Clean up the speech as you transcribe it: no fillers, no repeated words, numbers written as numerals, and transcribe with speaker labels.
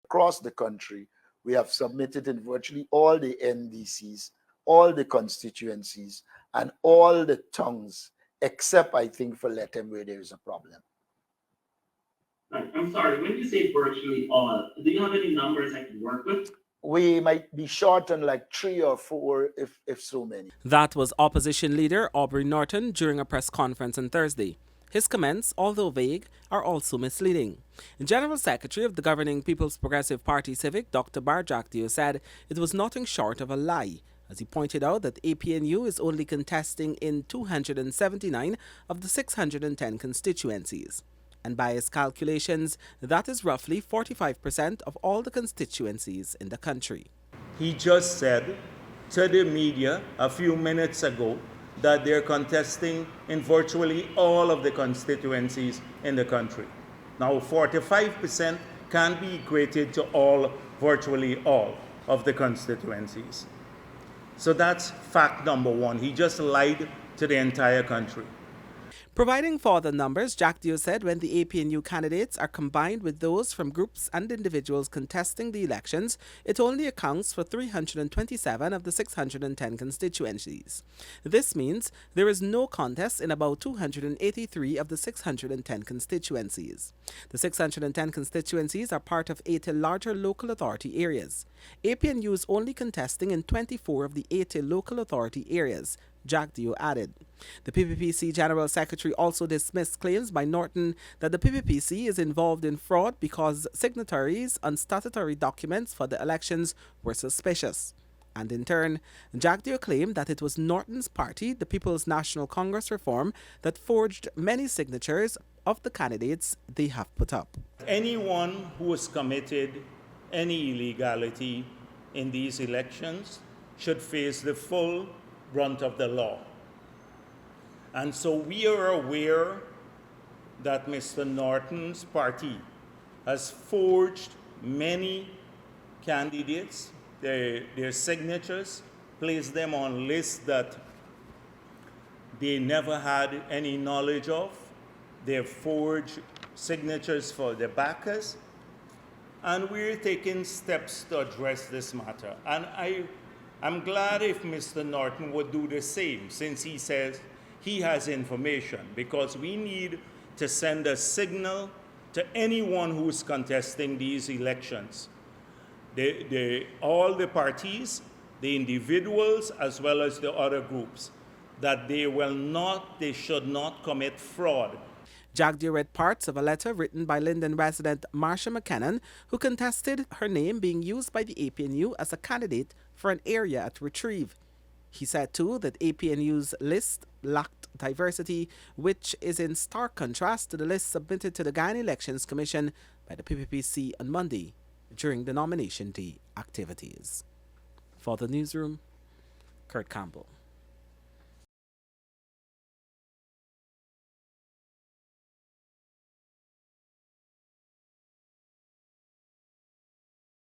Speaker 1: across the country. We have submitted in virtually all the NDCs, all the constituencies, and all the tongues, except I think for Lethem where there is a problem.
Speaker 2: I'm sorry, when you say virtually all, do you have any numbers I can work with?
Speaker 1: We might be short on like 3 or 4, if so many.
Speaker 3: That was opposition leader Aubrey Norton during a press conference on Thursday. His comments, although vague, are also misleading. General Secretary of the governing People's Progressive Party Civic, Dr. Bharrat Jagdeo, said it was nothing short of a lie, as he pointed out that APNU is only contesting in 279 of the 610 constituencies. And by his calculations, that is roughly 45% of all the constituencies in the country.
Speaker 4: He just said to the media a few minutes ago that they're contesting in virtually all of the constituencies in the country. Now, 45% can be equated to virtually all of the constituencies. So that's fact number one. He just lied to the entire country.
Speaker 3: Providing further numbers, Jagdeo said when the APNU candidates are combined with those from groups and individuals contesting the elections, it only accounts for 327 of the 610 constituencies. This means there is no contest in about 283 of the 610 constituencies. The 610 constituencies are part of 80 larger local authority areas. APNU is only contesting in 24 of the 80 local authority areas, Jagdeo added. The PPPC General Secretary also dismissed claims by Norton that the PPPC is involved in fraud because signatories on statutory documents for the elections were suspicious. And in turn, Jagdeo claimed that it was Norton's party, the People's National Congress Reform, that forged many signatures of the candidates they have put up.
Speaker 4: Anyone who has committed any illegality in these elections should face the full brunt of the law. And so we are aware that Mr. Norton's party has forged many candidates, their signatures, placed them on lists that they never had any knowledge of. They've forged signatures for the backers. And we're taking steps to address this matter. And I'm glad if Mr. Norton would do the same, since he says he has information, because we need to send a signal to anyone who's contesting these elections. All the parties, the individuals, as well as the other groups, that they should not commit fraud.
Speaker 3: Jagdeo read parts of a letter written by Linden resident Marsha McKinnon, who contested her name being used by the APNU as a candidate for an area at Retrieve. He said, too, that APNU's list lacked diversity, which is in stark contrast to the list submitted to the Guyana Elections Commission by the PPPC on Monday during the nomination day activities. For the newsroom, Kurt Campbell.